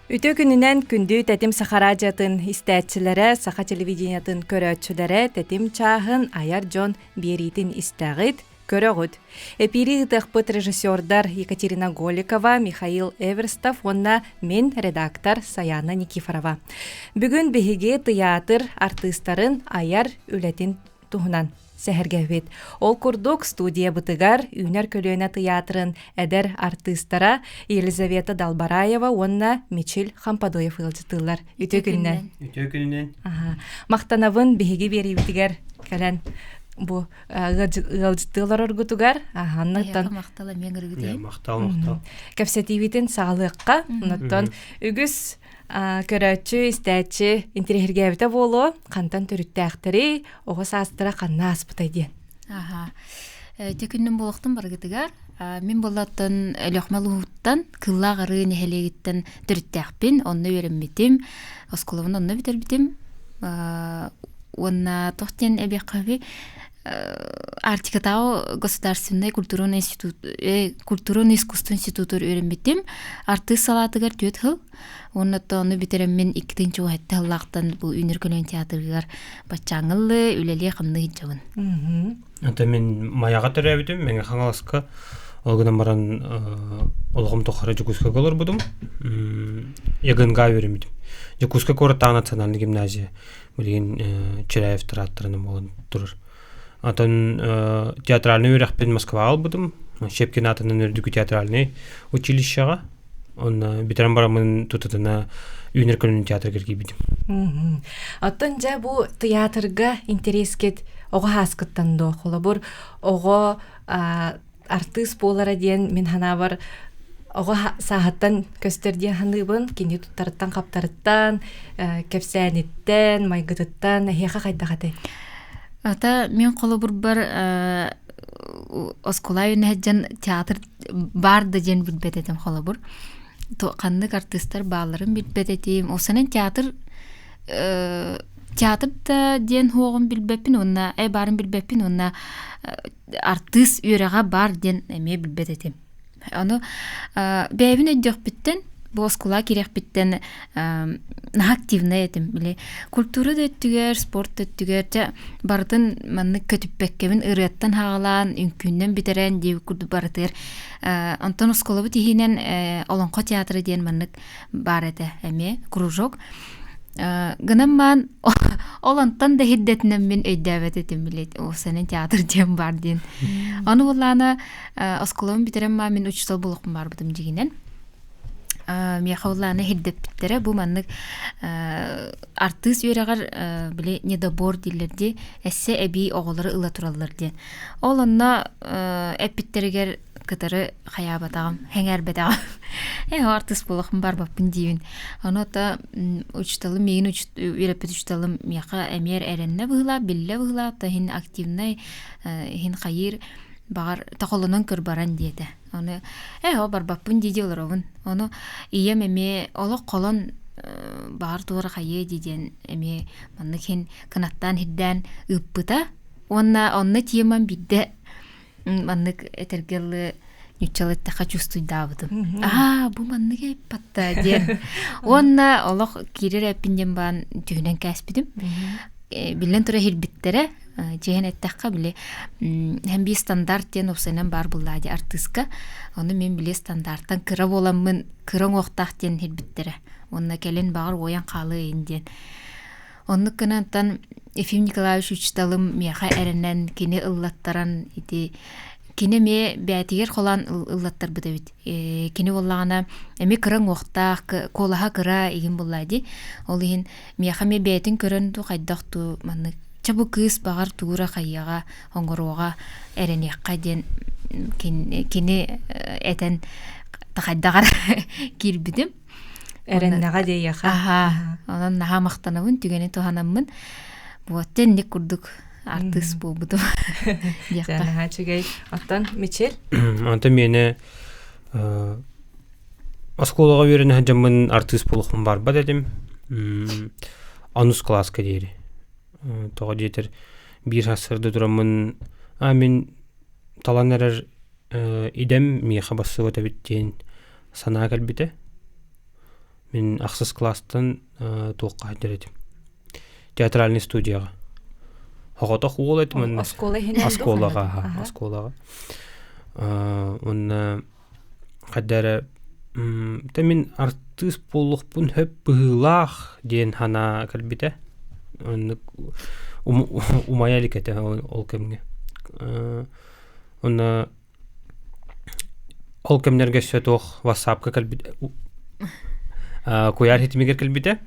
Үтө күнінен күнді тәтім сахара жатын истәтчілері, саха телевидениятын көрөтчілері тәтім чағын аяр жон беритін истәғыт көрөғыт. Эпири ұтықпыт режиссердар Екатерина Голикова, Михаил Эверстов, онна мен редактор Саяна Никифорова. Бүгін бігіге театр артистарын аяр үлетін туғынан. Сәһәргәвет. Ол курдук студия бытыгар Үнер көлөне театрын әдер артистара Елизавета Далбараева, онна Мичил Хампадоев ылжытылар. Үтө күннен. Мақтанавын беге бери битигер кәлән бу ылжытылар оргутугар. Мақтала мен ыргытайым. Мақтал. Кәпсәтивитин сағылыққа. Оннаттан үгіз көрәтчі, істәтчі, интерегергәбіті болу, қантан түріттәқтірі, оғыз астыра қанна аспытай ден. Төкіннің болуқтың барғытығар, мен болаттын лөқмәлі ұғыттан, қылла ғары нәхелегіттен түріттәқпен, онны өрімбетім, осқылығын онны бітербетім, онна тоқтен әбек қабы, Артикатау государственный культурный искусство институтур өрімбетім, артист салатығар төт хыл, онны бітерім мен 2-ші уәтті хыллақтан бұл Үнер көлен театрығар батчаңылы, үлелі қымны хиджабын. Ата мен маяға түрі әбітім, мен қаңаласқа олғынан баран олғым тоқары жүкізгі колыр бұдым, егінға өрімбетім. Жүкізгі көрі национальный гимназия, білген Чераев тұраттырының болын тұрыр. Атын театральный өрәқпен Москва албыдым. Шепкин атынан өрдігі театральный училищаға. Он битерен барамын тұтытына Үнер көлінің театр керге бідім. Атын жа бұл театрға интерескет оға асқыттан доқылы бұр. Оға артист болара дейін мен хана бар оға сағаттан көстерден ханыбын, кенде тұттарыттан қаптарыттан, кәпсәнеттен, майғытыттан, әйеға қайдағатай. Ата мен қолы бұр бар осколай үнәджен театр барды ден білбет етім қолы бұр. Қандық артистар бағаларын білбет етім. Осынан театрда ден хоғын білбеппін, онна барын білбеппін, онна артист үйреға бар ден әме білбет етім. Оны бәйбін өйдіқ біттен, бұл оскола керек біттен активна етім. Культура да өттігер, спорт да өттігер, бардың манны көтіппәккемін ұрыяттан хағалан, үнкүннен бітерен дейі күрді барытыр. Антон оскола бұт ехінен Олонқо театры дейін манны бар әді әме, кружок. Гынан ман олантан да хиддетінен мен өйдәвет етім білет. Осының театр дейін бар дейін. Оны оланы осколауын бітерен ма мен 3 жыл болуқым бар бұдым дегенен. Мияқауланы хиддет біттері бұл манның артист өрағар біле недобор дейлерде әссе әбей оғылары ұла туралылар дейін. Ол онына әппіттерігер кытары хаябатағым, хәңәрбетағым. Артист болуқым бар баппын дейін. Оны ота учталым, мейін үйреппет учталым мияқа әмер әренне бұғыла, білі бұғыла, та хин активнай, хин қайыр бағар тақолынан көр баран деді. Оны бар баппын дейді олар оғын. Оны ием әме олық қолын бағар туғыр қайы дейден әме манны хин қанаттан хидден ұппыта. Онны тиеман бидді маннык этергелы нючалеттака чувствуйдабыдым. Бу маннык айппатта ден. Онна олох кирер эппинден баан түйінен кәспидим. Билен тура хилбиттере жеген эттакка биле hem bir стандарт ден опсайнан бар буллади артистка. Оны мен биле стандарттан кыра боламмын, кырың оқтақ ден хилбиттере. Онна келен бағыр оян қалы инден. Онны кынантан Ефим Николаевич учталым мияха әрінен кені ыллаттаран ити. Кені ме бәтігер қолан ыллаттар бұда бит. Кені олағана әме кырың оқтақ, колаға кыра еген болады. Ол еген мияха ме бәтін көрін ту қайдақту манны. Чабу кыз бағар туғыра қайяға, оңғыруға әрінеққа ден кені әтен тақайдағар келбідім. Әріннаға дейяға. Онан наға мақтанауын түгені туғанамын. Бұаттен не күрдік артист бұл бұдым. Жаңа чүгей. Аттан, Мичел? Ата мені осколаға өрін әжамын артист болуқым бар ба дедім. Анус класска дейірі. Тоға жетір bir ғасырды тұрамын. Мен талан әрір идем миға басы өтәбіттен сана кәлбіті. Мен ақсыз класстан тоққа дәредім. Театральный студияға. Хоғата хуол этим. Осколаға. Онна қаддары мен артист болуқпын хөп бұғылақ ден хана кәлбіті. Умаялик әті ол кәмге. Онна ол кәмдерге сөтоқ вассапқа кәлбіті. Көяр хетімегер кәлбіті.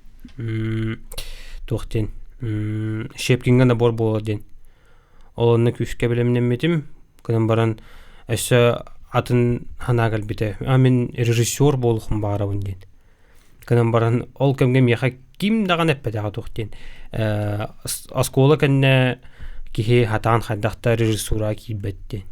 Тоқтен. Шепкинга набор болады ден. Олонны күшке білемінен метім. Көнен баран әсі атын хана кәлбіті. Мен режиссер болуқым бағарауын ден. Көнен баран ол кәмге меха ким даған әппәдіға тоқтен. Оскола кәнне кихе хатан хайдақта режиссура кейбетті.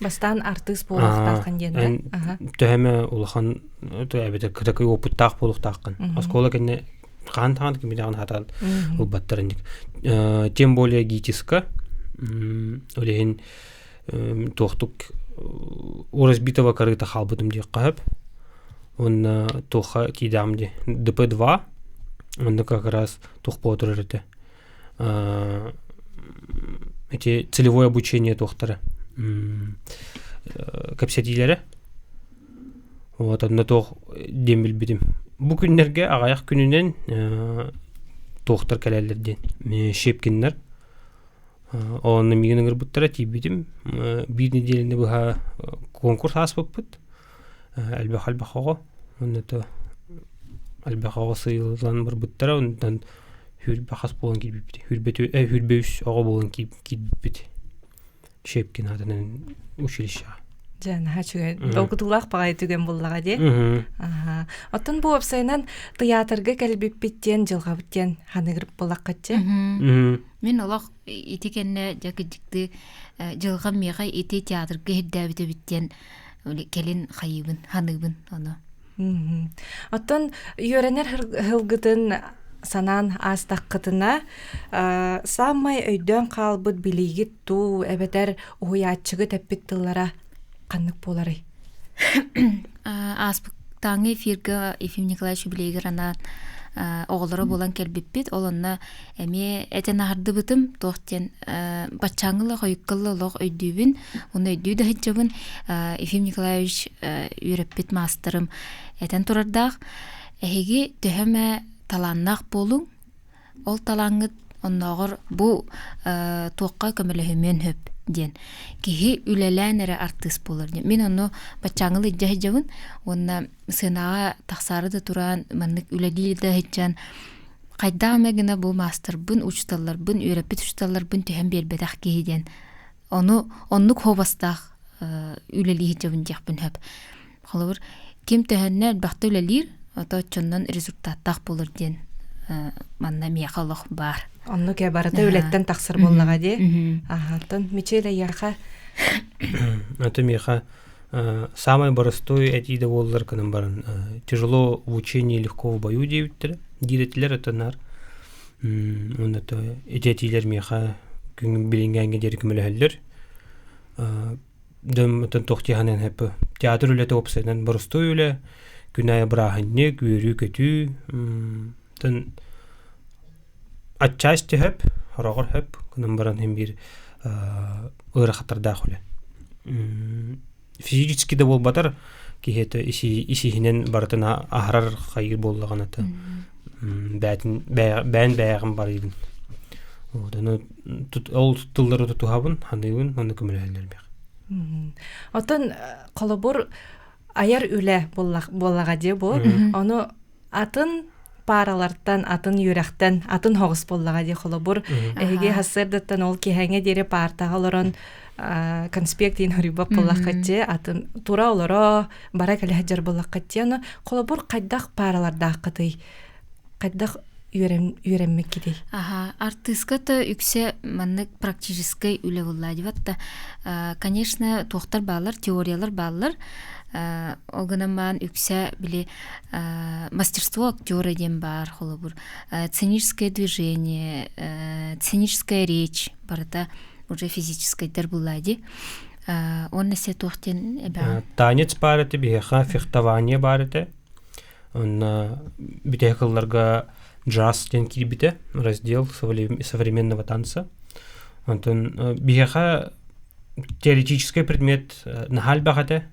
Бастан артист болуқтақын ден. Төхеме улахан кітакі опыттақ болуқтақын. Оскола кәнне қан-таған кемедіған хатан ұлбаттарындек. Тем более гитиска. Олеген тоқтық уразбитова карыта халбытым дек қағып. Он тоқа кейдамде. ДП-2. Он как раз тоқ по-отыр әріті. Эти целевое обучение тоқтары. Кәпсетилері. Вот, одна тоқ дембіл бідім. Бұл күнлерге ағаяқ күнінен тоқтар кәләлерден. Шепкенлер. Оны мегеніңір бұттара тейбедім. Bir неделінде бұға конкурс аспып бұд. Әлбәқ-әлбәқ-аға. Онды әлбәқ-аға сыйлан бір бұттара. Ондан хүрбәқас болан келбепті. Хүрбәуіс аға болан келбепті. Шепкен адынан училищаға. Жана чүгә оқытулақ бағай түген боллаға де. Оттан бұл опсайынан театрға кәлбеп біттен, жылға біттен ханығырып болақ қатчы? Мен олақ етекенне жәкідікті жылға меға ете театрға хеддәбіті біттен келін қайыбын, ханығын. Оттан үйеренер хылғытын санан астақ қытына самай өйден қалбыт білігіт ту әбетер ұйатшығы тәппеттілара қанық болары? Аспықтаңы эфирге Ефим Николаевич білегір ана оғылары болан кәлбеппет, оланна әме әтен ағырды бұтым тоқтен батчаңылы қойыққылы лоқ өйдүйбін, оны өйдүйді хетчабын Ефим Николаевич үйреппет мастырым әтен тұрардақ әхеге төхеме таланнақ болуң, ол талаңыт оннағыр бұл тоққа көміліхімен хөп ден. Кихи үлелән әрі артист болыр ден. Мен оны батчаңылы жағы жауын, онна сынаға тақсары да тұран, маннық үлелі да хетчан. Қайда мәгіна бұл мастер бұн ұчталар, бұн үйрепет ұчталар, бұн түйен бербедақ кихи ден. Оннық хобастақ үлелі хетчавын жақ бұн хөп. Қолығыр, кем түйеннер бақты үлелер, ото чоннан результаттақ болыр ден. Манна мияқалық бар. Онны кә барыда үлеттен тақсыр боллаға де. Ағаттан, мечелі яқа? Это мияқа самый простой әтейді болылар кінің барын. Тяжело в учении, легко в бою дейбіттір. Дейдетілер әтінар. Оны әтейтілер мияқа күн білінгенге деркімілі әлдер. Дөм әтін тоқтиғанен әпі. Театр үлеті опсайдан простой үлі. Күнайы бірағынне, көрі көті. Отчасти хөп, хорогор хөп, кынан баран hem bir ырахаттарда хуле. Физически да болбатар, кихете исихинен баратына ахрар хайыр боллаган ата. Бән бәягым бар идин. Оны ол тыллары тутугабын, ханыбын, аны көмөлөлөр бек. Отон колобур аяр үле боллага де бу, оны атын паралардан, атын юрактан, атын хоғыс боллаға де қолыбыр. Әйге хасырдаттан ол кехәңе дере партаға олырын конспектин хүрібі боллаққатте, атын тура олыры бара кәлі боллаққатте, қолыбыр қайдақ паралардақ қытай, қайдақ үйренмек кедей. Артыската үксе маннык практическай үле боллады батта. Конечно, тоқтар балар, теориялар балар. Оғынаман үксе біле мастерство актера дем бар, холобур. Сценическое движение, сценическая речь, барата уже физическая дер боллады. Он несе тоқтен эбе. Танец барыты, беха фехтование барыты. Онна битекалларга джаз ден кирбите, раздел современного танца. Антон биха теоретический предмет нахал багате.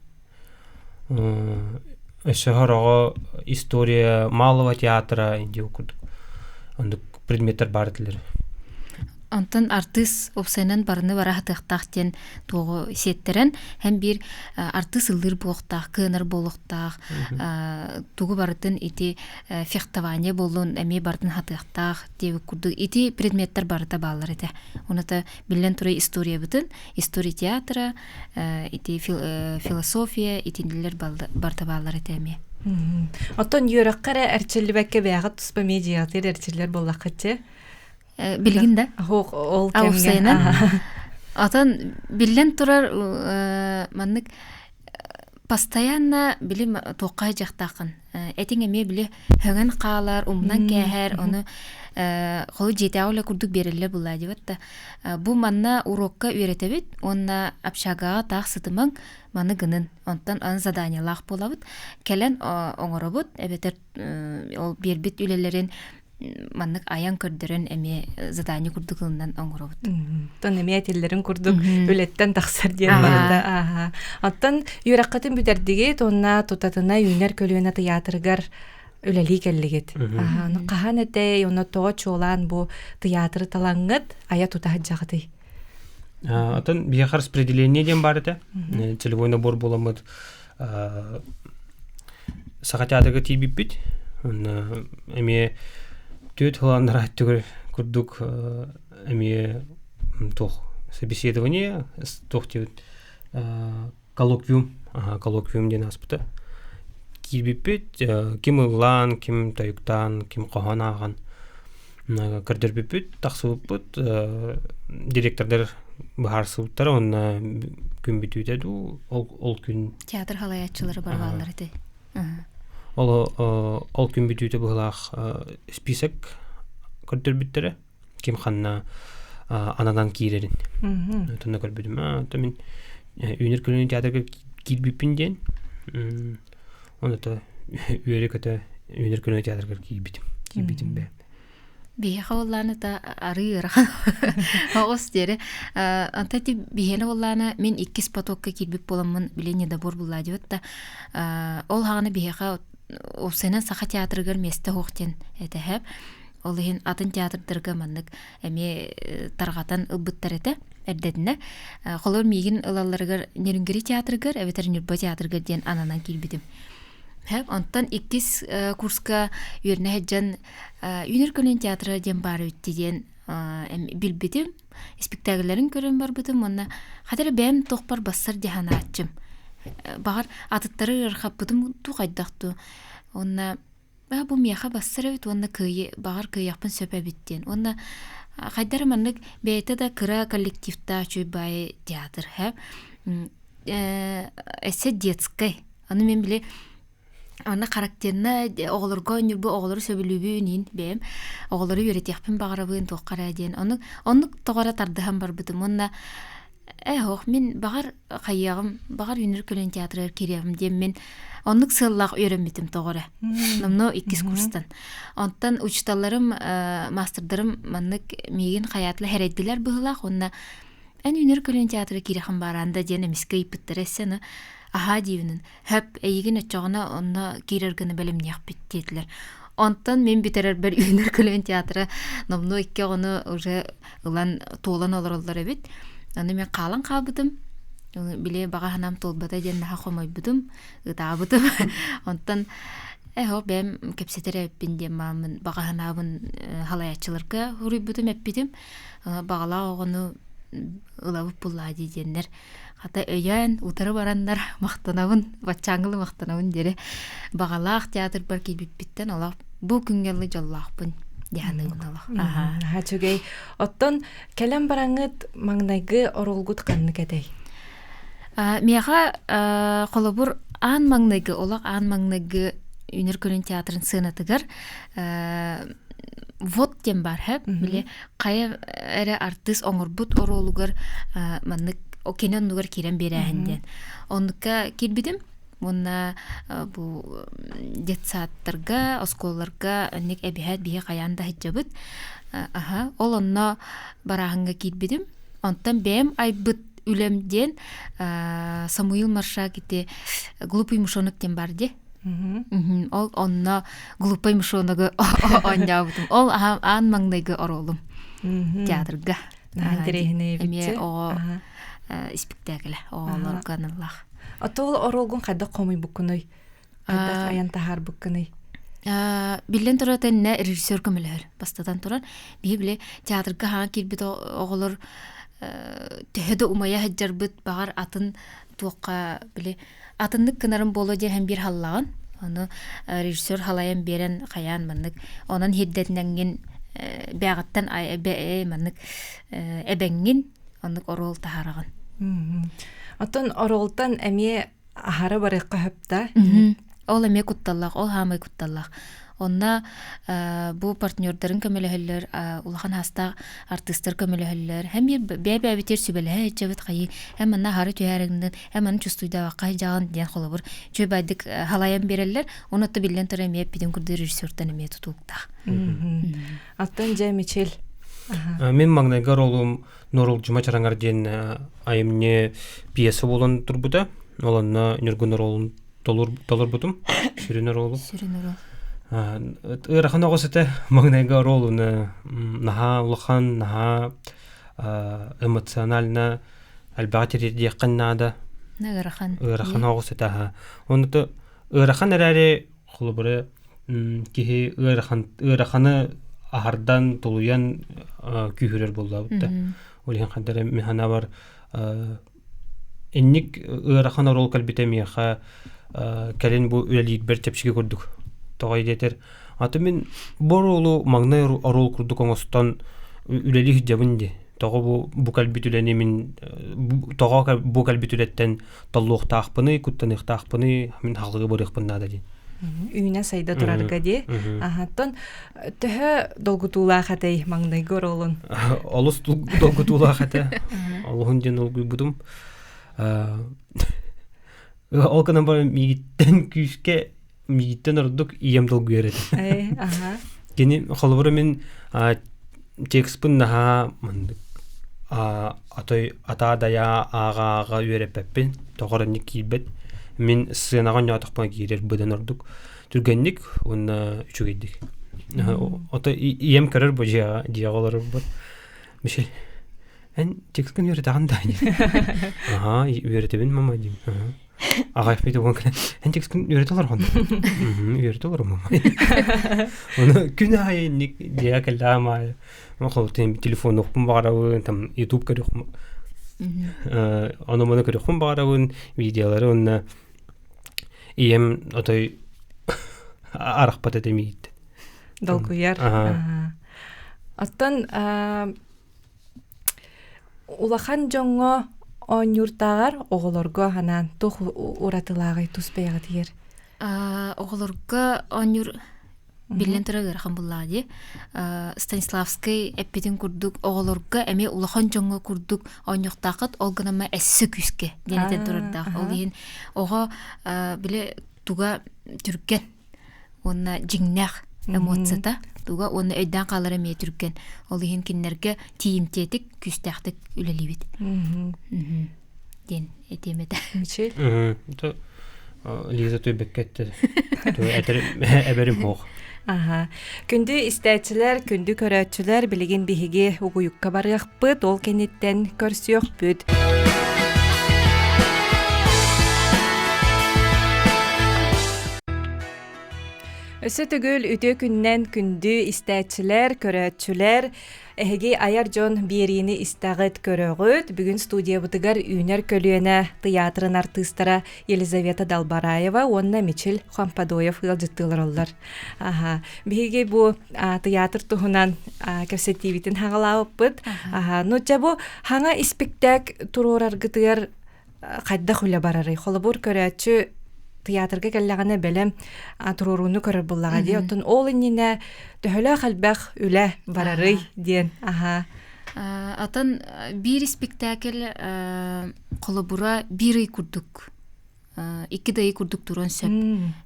Эшехорого история малого театра инде окудук. Андык предметтер бар дилер. Онтон артыс опсайнан барыны барахтыктактен тоого сеттерен һәм бир артыс ылдыр буктак, кыныр болуктак, тугу барытын ити фехтование болун, эми бардын хатыктак деп курду ити предметтер барыта баалар эте. Уната билен турай история бутун, история театра, ити философия, итинлер барта баалар эте эми. Оттон юраккара эрчилбекке бягат туспа медиатыр эрчиллер боллакчы. Билгин да? Ол кемген. Атан билен турар маннык постоянно билим тоқай жақтақын. Этин эме биле хөгөн каалар, умнан кәһәр, оны холы жетәүле курдук берелле була дибатта. Бу манна урокка үйрәтәбит, онна общагага тахсытымың маны гынын. Онтан аны заданиялах булабыт. Келен оңоробут, эбетер ол бербит үлелерин маннык аян көрдөрөн эме задание курдугунан оңоробут. Тон эме теллерин курдук үлеттен таксар диен барда. Аттан юраккатын бүтердиге тонна тутатына юнер көлүнө театргар үлели келлигит. Ну кахан эте оны тоо чолан бу театр талаңгыт ая тутахжагыты. Атын бияхар распределение ден бар эте. Целевой набор боламыт. Саха театрга тийбиппит. Эме Түйт хыландар аттыгыр күрдік әме тоқ собеседование, тоқ түйт коллоквиум ден аспыты. Кирбеппет, ким ұлан, ким тайыктан, ким қоған аған. Кірдірбеппет, тақсыбыппет, директордар бұхарсыбыптар, онна күн бітуйтеду, ол күн... Театр халаятчылары бар балар еді. Ол күн бүтүйті бұғылақ список көрдірбіттері, кем қанна анадан кейрерін. Тұнна көрбедім. Мен үйнер көліне театрға кейбіппін ден, оны үйері көті үйнер көліне театрға кейбітім бе. Бейхе олланы та ары ырахан оғыз дері. Антати бейхені олланы мен 2 потокка кейбіп боламын білені дабор бұлла деватта. Ол хағаны бейхе Осынан саха театргар месте хоқтен әтәһәп. Олыһын атын театрдырга маннык эме таргатан ылбыттар эте эрдетине. Холор мигин ылалларгар нерингери театргар, ветеринарбо театргар ден ананан килбидим. Хэп онтан 2 курска үйрне хэджан Юнер көлен театры ден бар үтти ден билбидим. Спектакльләрен көрөн бар битим. Монна хатыр бәм тохпар бассар дихана ачым. Багар атыттары ырхап бутум тугайдакту. Онна бу мияха бассырып, онна кыйы багар кыяпын сөпөбиттен. Онна хайдар маннык бейте да кыра коллективта чөйбай театр хэп. Эсе детский. Аны мен биле аны характерна оголорго нүрбү оголор сөбүлүбүнин бем. Оголору үйрөтөкпүн багарабын токкара ден. Аны тогора тардыхан бар бутум. Онна мен багар хайягым, багар Юнер көлен театры киребим дем мен онлук сыллак үйрөнмүтүм тогора. Намно 2 курстан. Онтан учталарым, мастердарым маннык меген хаятлы хереддилер быгылак. Онна Юнер көлен театры кирехим баранда ден эмиске иппиттересени аха дивинин. Хөп эйген очогуна онна кирергени белем нях биттетилер. Онтан мен битерер бер Юнер көлен театры намно 2 гону уже улан толан олорлар эбит. Аны мен қалан қабыдым. Биле баға ханам толбата ден наха қомай бұдым. Ұтабыдым. Онтан бәм кепсетер әппін ден мамын баға ханабын халаятчыларға ғұрый бұдым әппедім. Бағала оғыны ұлабып бұллади денлер. Қата өйен, ұтары барандар мақтанабын, батчаңылы мақтанабын дере. Бағалақ театр бар келбіп біттен олақ бұл күнгелі жаллақпын. Чугей оттон келем бараңыт маңнайгы оролгут канны кедей. Мияга колобур ан маңнайгы олак ан маңнайгы Юнер көлен театрын сынатыгар вот тем бар хэп биле кая эре артист оңорбут оролугар маннык окенен нугар кирен берәһенден. Оннукка кирбидим Мунна бу детсаттарга, осколларга ник эбиһәт бие каянда хиджабыт. Ол онно барахынга китбидим. Онтан бем айбыт үлемден Самуил Марша ките глупый мышонок тем барди. Ол онно глупый мышоногы онябытым. Ол ан маңдайгы оролум. Театрга. Эме о спектакль олорга ныллах. Атол оролгун кайда комуй букуной. Кайда каян тахар букуной. Билен туратын не режиссер көмөлөр. Бастадан туран библе театрга хан кирбит оголор төһөдө умая хаджарбыт багар атын туакка биле атыннык кынарын боло де һәм бир халлаган. Аны режиссер халаян берен каян мындык. Онан хиддетнәнген бягаттан мындык эбеңгин аны орол тахараган. Отон оролтан эме ахара барыкка хөпта. Ол эме кутталлах, ол хамай кутталлах. Онна бу партнердарын көмөлөһөллөр, улахан хаста артисттер көмөлөһөллөр. Һәм бәбә битер сүбеле җәбет кайы. Һәм аны хары төярыгындан, һәм аны чувствуйда вакай жаган дигән холобур. Җөбәдик халаян берелләр. Оны да билен тора эме бидем күрде режиссердан эме тутукта. Аттан Жемичел. Мен маңнайга ролум Норул Жумачараңар ден айымне пьеса болан турбуда. Оланна Нургун ролун толор бутум. Сүрүнөр ролу. Ырахан огосете маңнайга ролуны наха улахан, наха эмоционально албатери дияққаннада. Ырахан огосете. Онда ырахан эрэри холобуре кихи ыраханы ахардан толуян күйхөрөр боллабытта. Олихан кандары механа бар энник ырахан рол калбитемияха кэлен бу үлелик бер тепшиге көрдүк. Тогай детер. Аты мен боролу маңнай рол курдук оңостон үлелик жабынды. Тога бу калбит үлени мен тога бу калбит үлеттен таллуукта акпыны, куттаныкта акпыны мен халыгы борыкпында да ди. Үйнә сайда турарга ди. Тон төһө долгутула хатай маңнай горолун. Олус долгутула хата. Аллахын ден ул будум. Ол канан бар мигиттен күскә мигиттен ордук ием долгу ярет. Кени холборы мен текстпын наха мындык атой ата дая ага үйреппен тогорник кибет. Мен сценага нятыкпа кирер быдан ордук. Түргенник онна үчүгедик. Ата ием көрөр бу диаголор бар. Мишел. Эн тексткен үйретаган да. Үйретебин мама дим. Ага фейдо гонкан. Эн тексткен үйретелер гон. Үйретелер мама. Оны күнә айник диакалама. Махалтен телефон окпун барабы, там YouTube көрөм. Аны моны көрөм барабын, видеолары онна ием отой арахпат этемит. Долгуяр. Аттан улахан жоңго онюртагар оголорго ханан тух уратылагай туспайга тиер. Оголорго онюр билен төрөгөр хамбуллади. Станиславский эппетин курдук оголорго эме улахан жоңго курдук онюктакыт олгынама эссе күскө денетен турурда. Ол ен ого биле туга түркен. Онна жиңнах эмоцията. Туга оны өйдөн калар эме түркен. Ол ен киннерге тиимтетик күстактык үлелибит. Ден этемете. Мичел. Лиза той беккетте. Той эберим хох. Күндү истәчилер, күндү көрөчүлөр билеген биһиге угуюкка барыакпыт, ол кенеттен көрсүөкпүт. Өсө түгүл үтө күннен күндү истәчилер, көрөчүлөр эһиги аяр жон биерини истагыт көрөгөт. Бүгүн студия бутыгар үйнер көлүөнө театрын артистара Елизавета Далбараева, онна Мичел Хампадоев ылжыттылар оллар. Биһиги бу театр туһунан кепсетибитин хагалааппыт. Нуча бу хаңа спектакль турураргытыгар кайда хуля барары. Холобур көрөчү театрга келлегане белем туруруну көрөр буллага ди. Оттон ол инне төһөлө халбах үле барары диен. Атын бир спектакль колобура бир ай курдук. 2 дайы курдук туран сөп.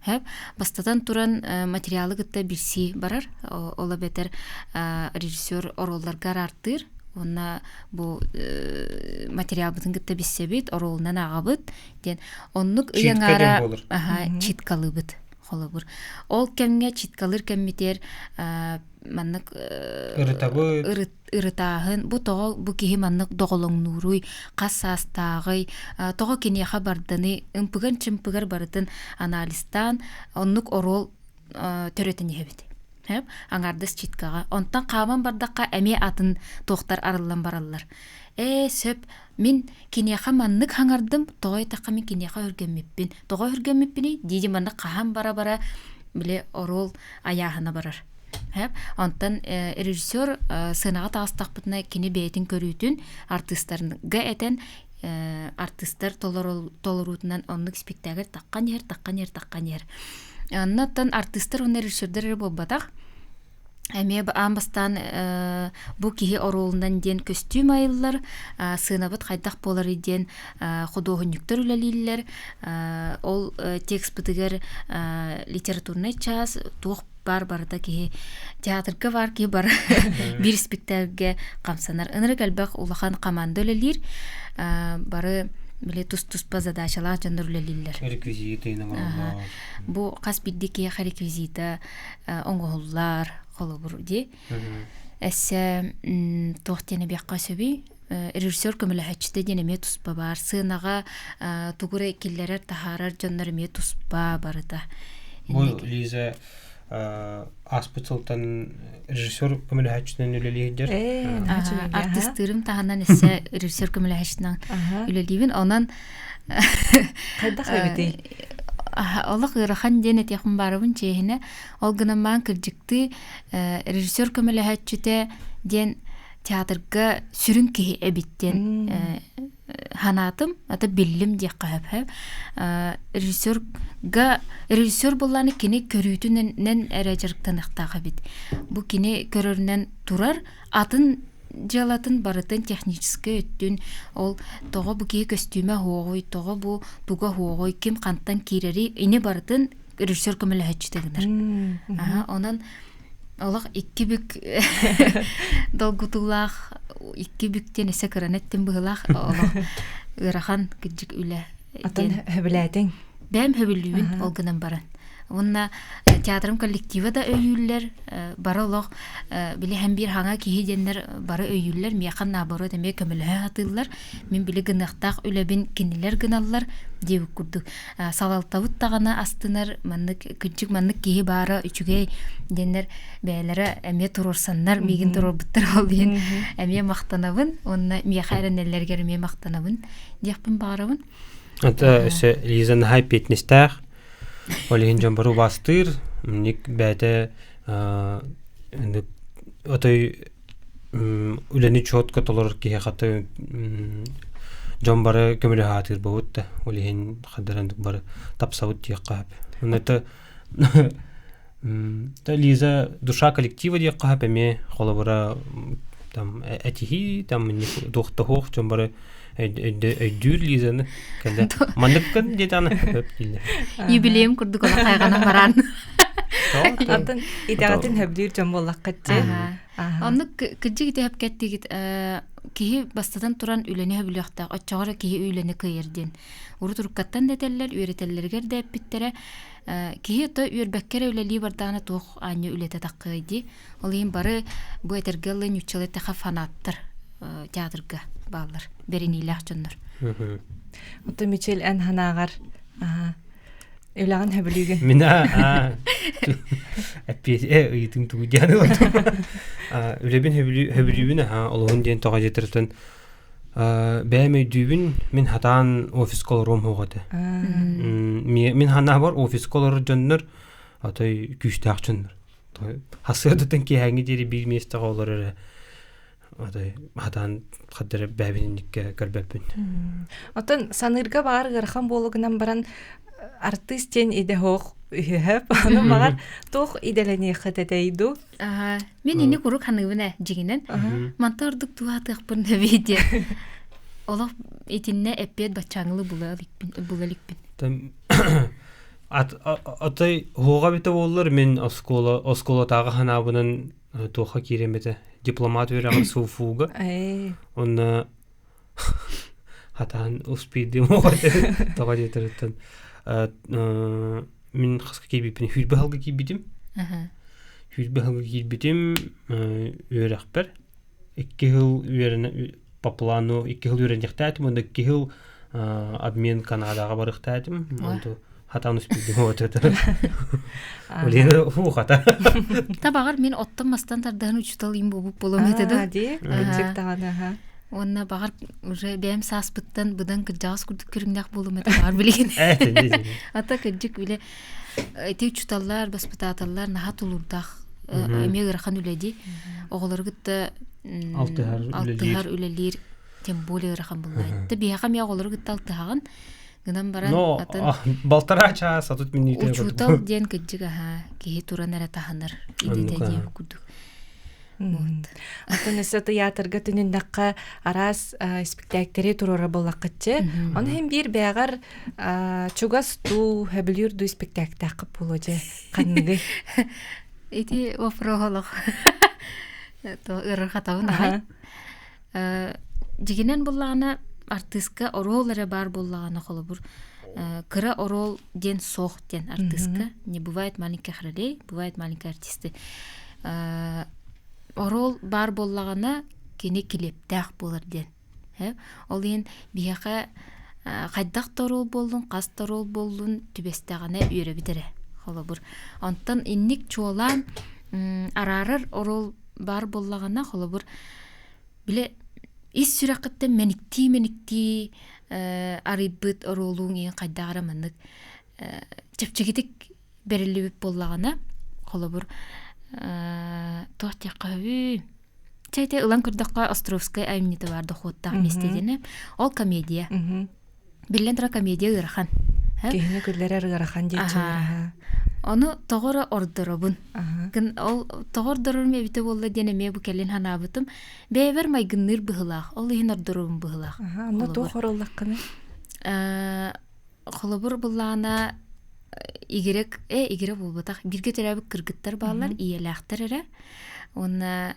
Хэп бастатан туран материалы гытта бирси барар. Ола бетер режиссер оролларга артыр. Онна бу материал бытын гытта биссебит, оролунан агабыт. Ден оннук ыяңара читкалыбыт. Холобур. Ол кемге читкалыр кеммитер маннык ырытаһын бу киһи маннык доголоңнууруй кассастагы того кинеха барданы ымпыган чымпыгар барытын анализтан оннук орол төрөтүн ебит. Хеп аңардыс читкага онтан кааман бардакка эме атын токтар арылан бараллар. Сөп мин кинеха маннык хаңардым той такка мин кинеха өргөнмөппүн. Тога өргөнмөппүн диди маннык каам бара биле орол аяһына барар. Хеп онтан режиссер сынага тагыстакпытына кини бейтин көрүүтүн артисттарга этен артисттар толорутунан оннук спектакль таккан ер. Аннан артисттар оны режиссердер болбатак. Эме амбастан бу киһи оролунан ден костюм айыллар, сынабыт кайдак болар иден художниктер үлелилер. Ол текст бытыгар литературный час тух бар-барда киһи театрга бар ки бар бир спектакльге камсанар. Ынырык албак улахан команда үлелир. Бары биле тус-туспа задачалар жандар үлелилер. Реквизиты бу кас биддики реквизита оңголлар холобур ди. Эссе тохтене бякка сөби режиссер көмөлөһөчтө денеме туспа бар. Сынага тугура киллерер тахарар жандар ме туспа барыта. Бу Лиза аспытылтан режиссер көмөлөһөчтөн үлелигер. Артисттырым таханан эссе режиссер көмөлөһөчтөн үлелибин онан кайда хабити. Аллах ырахан дене тяхын барыбын чехине ол гынаман кыржыкты режиссер көмөлөһөчтө ден театрга сүрүн киһи эбиттен ханатым ата биллим дия кахап режиссер болланы кини көрүүтүнен эрежирктен ыктага бит. Бу кини көрөрүнөн турар атын жалатын барытын технический өттүн ол тога бу киһи костюма хоогой тога бу туга хоогой ким канттан кирери ини барытын режиссер көмөлөһөчтөгүнөр. Онан Аллах 2 бүк долгутулах 2 бүктен эсе кыранеттен быылах Аллах ырахан кыжык үле. Атын хөбүләтең. Бәм хөбүлүбүн олгынан баран. Онна театрым коллективы да өйүллер бары Аллах биле һәм бир хаңа киһи деннер бары өйүллер мияхан набары деме көмөлөһө атыллар. Мен биле гынактак үлебин кинилер гыналлар деп курдук. Салалтабыт тагана астынар маннык кыжык маннык киһи бары үчүгей деннер бәләре эме турурсаннар мигин турурбуттар алдын. Эме мактанабын, онна мияхайренеллерге эме мактанабын деппин барабын. Ата эсе Лизаны хайп этнестах. Олеген жамбару бастыр, ник бәді отой үләні чотка толар кеге қаты жамбары көмілі хатыр бауытта. Олеген қадырандық бары тапсауыт дек қап. Онайта Лиза душа коллектива дек қап әме қолы бара әтихи, доқты хоқ жамбары өйдүр Лизаны кәлді мандыққын деді аны өп келді. Юбилейм күрдік оны қайғанын баран. Атын идағатын хөбдүр жамболақ қатты. Оны күджі кеті хөп кәттігіт кеһи бастатан туран үләне хөбіліқтақ, отчағыра кеһи үләне күйерден. Уру тұрыққаттан дәтелер, үйретелергер дәп біттере. Кеһи өті үйербәккер үләлі бардағына туқ аңы үләті таққыйды. Ол ең бары бұ әтергелі нүтчелеттіға фанаттыр театрға балар. Беренилах жоннор. Ото Мичел эн ханагар Эвлаган хөбүлүгү. Мина ыйтың тугуяны болду. Үлебин хөбүлүбүн олгон ден тога жетиртен бәмей дүбүн мен хатан офис колорум хогоды. Мен хана бар офис колор жоннор атай күчтак жоннор. Хасыдытын ки ханги дери бир месте колору атай хатан кадыр бәбинникке көрбөпүн. Отон санырга бар гырхан болгунан баран артистен иде хох хеп аны багар тох иделени хатетейду. Мен эни курук ханыбына жигинен мантардык туатык бирне виде. Олоп итинне эппет бачаңлы булалыкпин. Атай хуга бите боллар мен оскола тагы ханабынын тоха киремете дипломат вераган суфуга. Онна хатан успейди моғады тога жетіріттен. Мен қысқа кейбеппен хүлбі халға кейбетім. Хүлбі халға кейбетім өрәқпір. 2 жыл өрәні по плану 2 жыл өрән жақтайтым, онда 2 жыл обмен Канадаға барықтайтым. Онда хатан успейди моғады. Олені хата. Табағар мен оттан мастан тардағын учутал им болуп болом етеді. Ди, күтчек тағаны. Онна бағар уже бәйім саспыттан бұдан кіржағыз күрдік көріңдақ болым еді бағар білеген. Ата кіржік біле әте учуталлар, баспытаталлар наға тұлырдақ әме ғырқан үләді. Оғылар күтті алтығар үләлер тем более ғырқан болай. Бияға мия оғылар күтті алтығағын гынан баран атын балтара часа тут минуте учутал ден кіржік кейі туран әрі тағаныр идеті дем күрдік. Атын өсі театрға түніндаққа арас спектактері тұрора болақытчы. Оны hem bir бәғар чугас ту хөбілюрду спектактақы болуды қанығы. Эти вопроголог. То ырырхатауын ағай. Жегенен болағына артистка оролары бар болағына қолы бұр. Кыра орол ден соқ ден артистка. Не бывает маленький хралей, бывает маленький артисты. Орол бар боллағына кені келептәқ болыр ден. Ол ең бияқа қайдақ торол болдың, қас торол болдың түбестіғана үйрі бітірі. Онтан инник чуалан арарыр орол бар боллағына қолы бұр. Біле, ис сүрақытты мәнікті арибыт оролуың ең қайдағыра мәнік. Чепчегетік берілі өп боллағына қолы бұр. Тоқтяққа чайте ылан күрдіққа Островская әймінеті барды қоттақ местедені. Ол комедия. Білен тұра комедия ұрған. Кейіні күрлері ұрған дейті. Оны тоғыры ордырыбын. Ол тоғырдырым әбіті болды денеме бұл кәлін ханабытым. Бәйбір майгынныр бұғылақ. Ол ең ордырыбын бұғылақ. Оны тоғыр олақ қаны? Қолыбыр бұлағына игерек болбатақ. Бірге төрәбі кіргіттер балар, иеләқтір әрі. Оны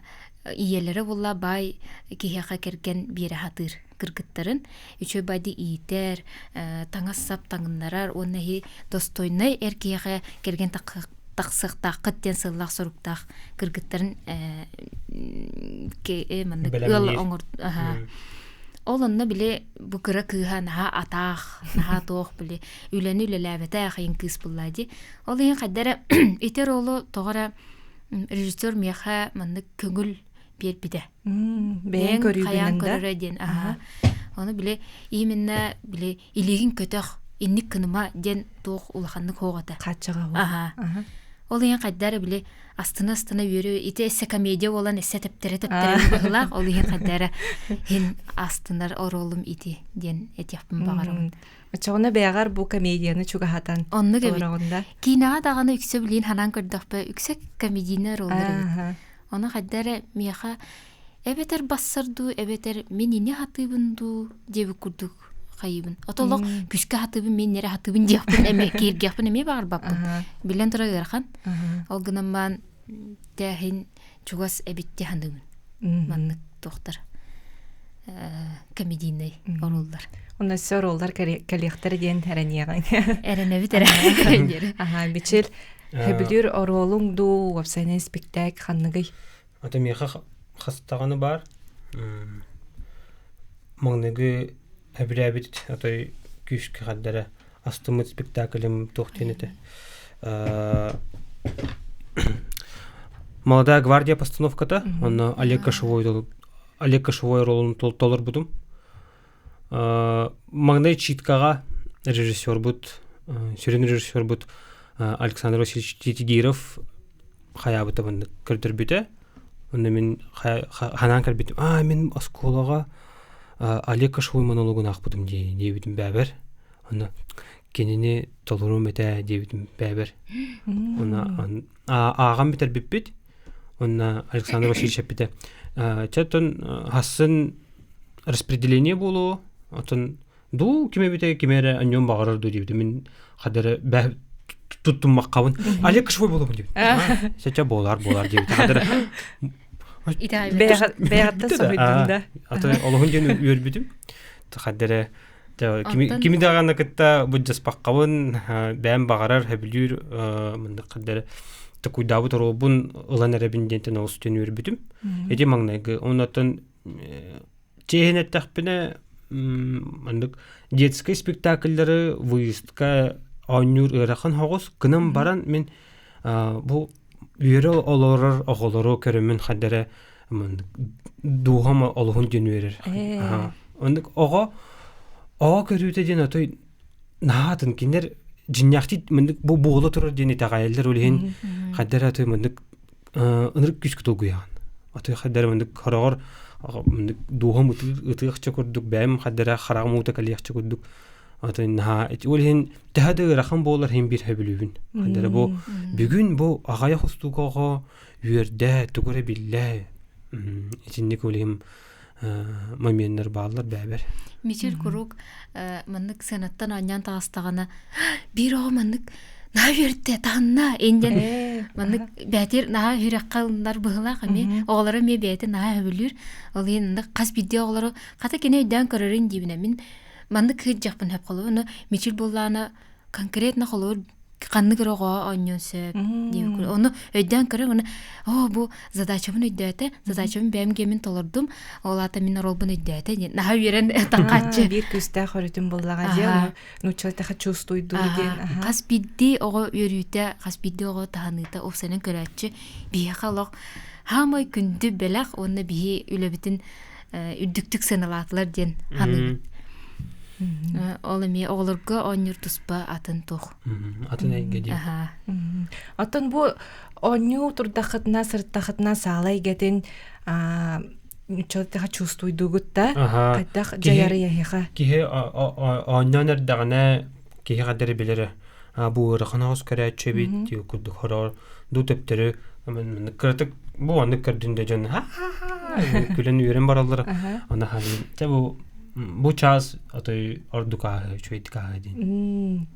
иелері бола бай кейхақа керген бері хатыр кіргіттерін. Үші байды иетер, таңас сап таңынларар, оны достойнай әр кейхақа керген тақсықтақ, қыттен сыллақ сұрықтақ кіргіттерін өл оңыр. Ол онна біле бұқыра кыға наға атақ, наға тоқ біле, үләні үләләбеті ағайын кыз бұллайды. Ол ең қайдары етер олы тоғыра режиссер меха манны көңіл бер біде. Бәйін көрігінінді? Оны біле, именно біле, илеген көтіқ, инник кыныма ден тоқ ұлақанны қоғаты. Қатшыға ол. Ол ең қайдары біле, астына өрі, ете әсі комедия olan әсі тәптері бұғылақ, ол ең қайдары хен астынар оролым ете ден әтияппын бағарым. Чоғына бәғар бұл комедияны чуға хатан орағында? Кейнаға дағаны үксі білейін ханан көрдіқпі, үксі комедийны ролдары. Оны қайдары меға әбетер бассырду, әбетер мен ене хатыбынду дебі күрдік. Қайыбын. Отолық күшкі хатыбын, мен нері хатыбын дейіппін, әме кейіргеқпін, әме бағыр баппын. Білен тұра ғырқан. Ол ғынаман дәхін чуғас әбетте хандымын. Маннық тоқтар. Комедийный оролдар. Оны сөр олдар кәлектері ден әрәнеғын. Әрәнәбіт әрәнеғын. Бечел, хөбілер оролың ду, вапсайны спектак қаннығый. Ата меға қастағаны бар. Маңнығы әбір-әбіт, атай күшкі қаддары астымыт спектаклім тоқтенеті. Молодая гвардия постановката, оны Олег Кошевой ролын толыр бұдым. Маңнай читкаға режиссер бұд, сүрен режиссер бұд Александр Васильевич Тетигиров қаябыты бұнды көрдір бүті. Оны мен ханан кәрбетім. Мен осколаға Олег Кошевой монологын ақпыдым дейбітім бәбір. Оны кеніне толырым әті дейбітім бәбір. Ағам бітер біппет. Оны Александр Васильевич әппеті. Чәттін хасын распределение болу. Отын ду киме бите кимере аньон багарар ду дибди мен хадара бә туттум маккабын алек шой болом дип сеча болар дибди хадара бәгатта сойдумда ата олоһун ден үрбүдүм хадара кими дагана кытта буджас паккабын бәм багарар хәбилүр мен хадара такуйдабы торобун ыланарабин дентен олстен үрбүдүм эди маңнайгы онотон чехнеттахпине мандык детский спектакльдары выездка ойнур ырахан хогос кынам баран мен бу үйрө олорор оголоро көрөмүн хаддара дуухам олохун жөнүрер ондук ого көрүүтө ден атой наатын кинер жинняхти мындык бу буголо турар дени тагайлер улен хаддара атой мындык ынырык күчкү толгуян атой хаддара мындык хорогор дуухам ытыакча көрдүк бәм хаддара харагмуута калиакча көрдүк атой на улен тахады рахан болар хем бир хабилүбүн хаддара бу бүгүн бу агая хустугого үйөрдө тугура билле итинник улем моментер баалар бәбер Мичел Курук мындык санаттан аньян тагыстагана бир ого мындык на верте танна энден мындык бәтер на хүрәккалнар быгыла каме оглары ме бәте на хабилүр ол енді кас бидде оглары ката кене дан көрөрүн дибине мен мындык хыджакпын хап калуну Мичел боллана конкретно холор канны гөрөгө оньонсе дип оны өйдөн көрөм оны бу задачамын өйдөтө задачамын бәмге мен толордум олата мен ролбун өйдөтө на берен такачы бир күстә хоритим буллага дия нучалта чувствуйду ген кас бидди ого өрүтө кас бидди ого тааныта офсенен көрөчү бие халык хамай күндү белак оны бие үлөбүтүн үдүктүк саналатлар ден ханы ол эми оглорго оньюр туспа атын тух атын айгеди атын бу онью турдахытна сырттахытна саалай гетин чотта чувствуйду гутта каттах жаяры яхиха кихе оннанер дагана кихе гадер билере бу раханас көрөчү бит күдү хорор ду тептери мен кыртык бу аны көрдүндө жан күлөн үйрен баралар ана хали табу бу час атай ордука чөйткага дин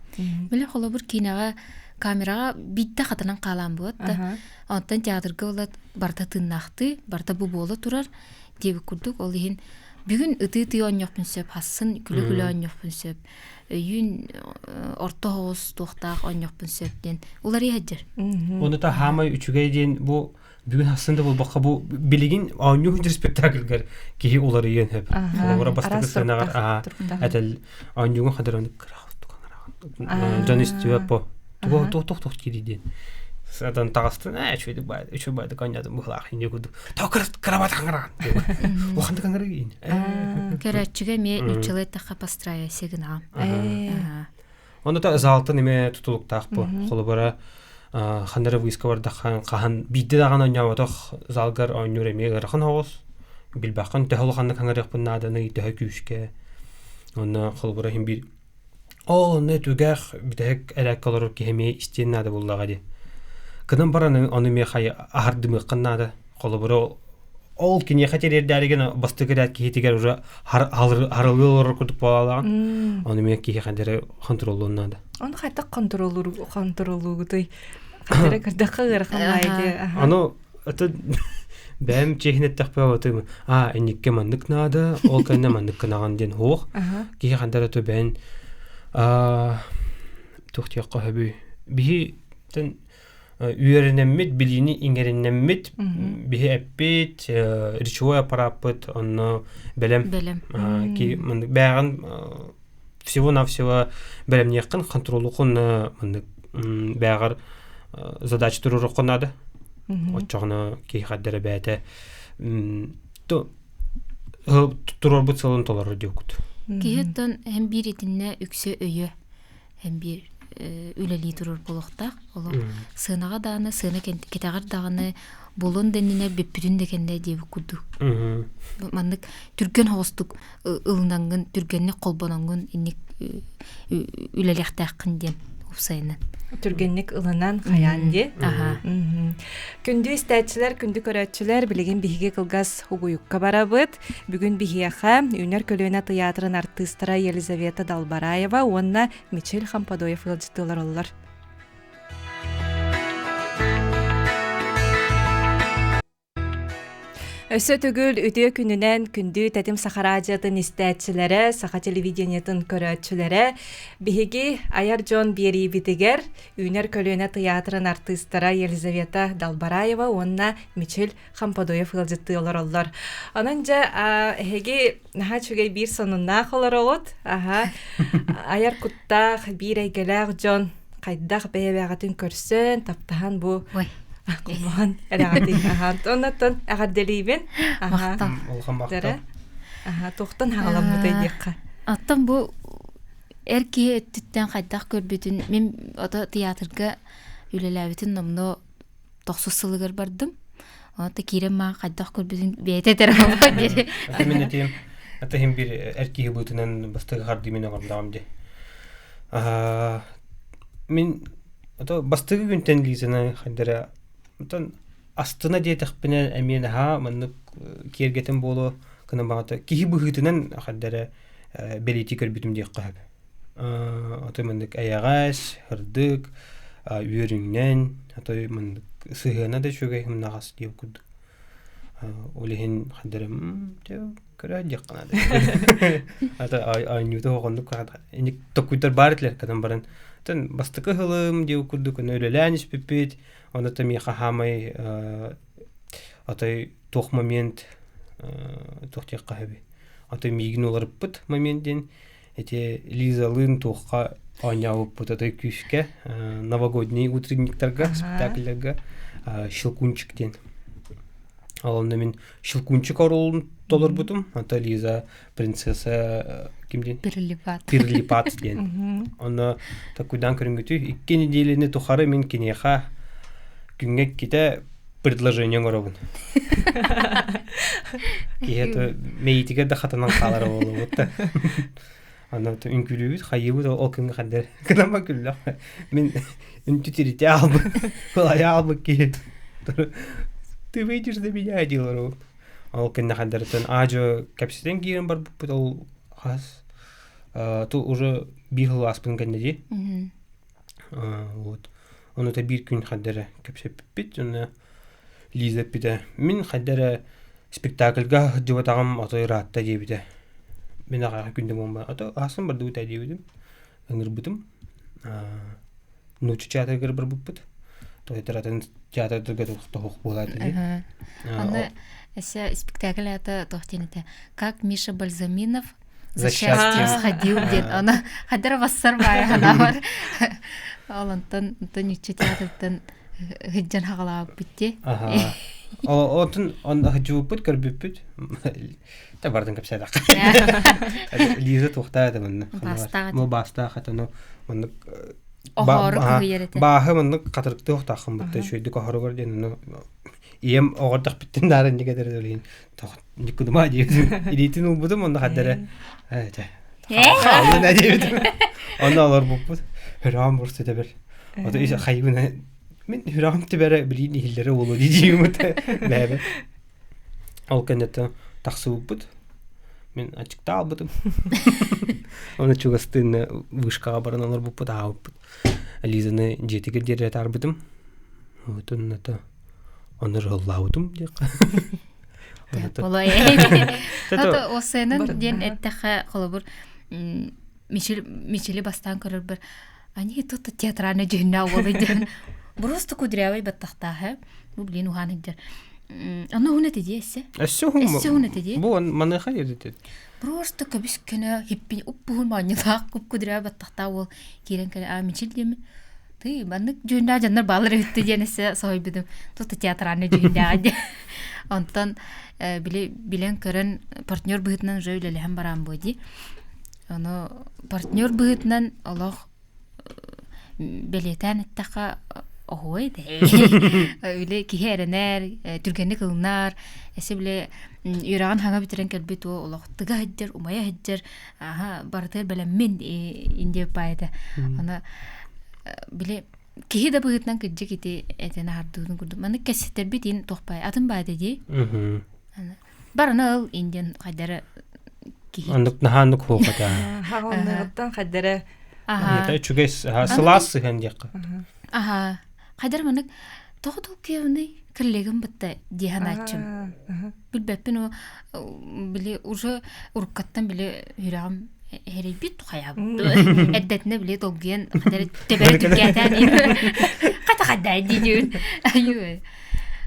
меле холобур кинага камерага битте хатынан калан болот да онтан театрга болот барта тыннакты барта бу боло турар деп курдук ол ин бүгүн ытыты оньокпун сөп хасын күлү оньокпун сөп үйүн орто хоос туктак оньокпун сөптен улар яжыр оны та хамай үчүгө ден бу бүгүн асында бул бакка бу билигин онью спектакльгер кихи улар иен хеп олора бастыгы санагар ател онюгун хадырын крахтукан жанистип по тук кидиден садан тагыстын чөйдү бай үчү байды канядым булах ине куду тократ крават хангара уханды кангара ин керачыга ме нучалетта построя сигнал онда та залтын эме тутулуктак бу холобара хандара виска бардахан кахан бидде даган оньяватох залгар оньюреме рахан хогос билбакан техолханны кангарык наданы төхө күшкө онна холбора хим бир не түгэх бидек эрекколор кеме истеннады буллага ди кынан бараны аны ме хай ардымы каннады холбора ол кине хатерер дәреген бастыгырат китигер уже харылыр курдук балалаган аны ме ки хандары контроллоннады он хата контроллугутой хатера кырдакыр хамайды аны это бәм чехнеттак бабатым эникке мандык нады ол кайна мандык канаган ден хох ки хандары то бән тухтякка хаби би тен үйренеммит билини иңеренеммит бихи эппит речевой аппарат онно белем ки бәган всего-навсего белем якын контролукун бәгар задач туруру конады очогна ки хаддер бәте то турор бут салон толар дикут киеттен hem bir etинне үксө өйө hem bir үлели турur болохтак ол сынага даны сына кетагар даганы болон денне беппүдүн дегенде деп куду мандык түргөн хостук ылнангын түргөнне колбононгун инник үлелектакын ден упсайны. Түргенник ылынан хаянди. Аха. Күндү истәчиләр, күндү көрәтчиләр билеген биһиге кылгас хугуюкка барабыт. Бүгүн биһиэха Үнер көлөөнө театрын артыстара Елизавета Далбараева, онна Мичел Хампадоев ылжытылар оллар. Өсө түгүл үтө күнүнен күндү тетим сахарадиятын истәчиләре, саха телевидениятын көрәтчиләре биһиги аяр Джон Биерибитигер Үнер көлөөнө театрын артыстара Елизавета Далбараева, онна Мичел Хампадоев ылжытылар оллар. Ананжа эһиги наха чүгей бир сонунна холор олот. Аяр куттах бир эйгеләк Джон кайдах бәябәгатын көрсөн, таптахан бу Куман, элегати. Оннаттан агарделибен. Олган бакта. Тоқтан хагалам бутайдыкка. Аттан бу эрки түттен кайдак көрбүтүн мен ата театрга үлеләбитин номно 90 сылыгыр бардым. Ата кирем ма кайдак көрбүтүн бейте тарабы деди. Мен этем ата хем бир эрки бутунан бастыгы харды мен агамдам ди. Мен ата бастыгы күнтен лизена хандара Тон астына детекпенен эмин маннык кергетен боло кына багата кихи быгытынан хаддара белити көрбүтүм деп кап. Ата мындык аягас, хырдык, үйрүңнен, ата мындык сыгына да чөгө мынагас деп куд. Олехин хаддара көрө деп канады. Ата айнута огондук эник токуйтар барытлар кадан баран. Тон бастыкы хылым деп курдук өлөләниш пипит. Он там я хамай атай тох момент тохтек кахби. Атай мигнулар пут моменттен эти Лизалын тохка аняуп пут атай күшкә новогодний утренниктарга спектакльләргә Щелкунчиктен. Алында мен Щелкунчик ролын толар бутым. Атай Лиза принцесса кимден? Пирлипат ден. Аны такуйдан көрүнгүтү 2 неделени тухары мен кинеха күнгек ките предложение горобун. Кието мейтиге да хатанан калар болу вот. Ана то инкүлүбүт хайыбыт ол кимге кадер. Кынама күллө. Мен үнтүтирите албы. Колай албы ки. Ты выйдешь за меня, дилару. Ол кенне кадертен ажо капситен кирен бар бут ол хас. То уже бигыл аспын кеннеди. Вот. Он это бир күн хаддара кепсеп бит, оны Лиза биде. Мен хаддара спектакльга жыбатагам атай ратта дебиде. Мен ага күндө момба. Ата асын барды үтә дебидим. Аңыр бутым. Ночь театрга бар буппут. То это театрга тохтох болат ди. Аны эсе спектакль ата тохтенете. Как Миша Бальзаминов за счастьем сходил дед. Она хаддара вассарбай ханамар. Алантан ниче театрдан хиджан хагалап битти. Отун он хажуупут көрбүппүт. Та бардын капсада. Лиза тохтады мында. Мо баста хатаны мында баахы мында катырыкты тохтахым битти. Шөйдү кахарыгар ден. Ием огордак биттин дарын дегедер делин. Тох никудума дейт. Илитин убуду мында хаддара. Халына дейт. Аны алар буппут. Хөрам бурсы да бер. Ото ише хайбына мен хөрам тибере билин хиллере болу дийим өтө. Бәбе. Ал кенете таксы буппут. Мен ачыкта албытым. Аны чугастын вышкага бараналар буппут ауппут. Лизаны жетиге дере тарбытым. Отун ата аны жоллаудым деп. Олай. Ата осенен ден эттеха колобур Мичели бастан көрөр бир. Они тут театральный жөннө болду. Просто кудрявый баттахта, бу билин уханы дер. Аны хуна тедесе. Эссе хуна теде. Бу маны хайырды. Просто кабис кена хиппин уппул маньяк куп кудрявый баттахта ол кирен кале Мичел дем. Ты маны жөннө жандар балыр өттү денесе сойбудум. Тут театральный жөннө. Онтон билен көрөн партнер быгытынан жөйлөлө хам барам боди. Аны партнер быгытынан Аллах белетен эттака ойды. Öyle кихеренер, түргенне кылнар, эсе биле юраган хаңа битерен келбет о Аллах тыга хеджер, умая хеджер, бартыр белем мен инде пайда. Аны биле кихи да быгытнан кыджы кити этени хардыгын курдук. Маны кэссеттер битин тохпай. Атын байды ди. Барына ыл инден кайдары кихи. Андык нахандык хууката. Хагоннагыттан каддара. Это чугес сыласы хендек. Аха. Кайдар манык тоғытыл кевны кірлеген бітті диханачым. Білбәппен о біле уже уркаттан біле үрағым Херей бит қаябы. Әддетіне біле толген төбәрі түккәтән қата-қата дейдеуін.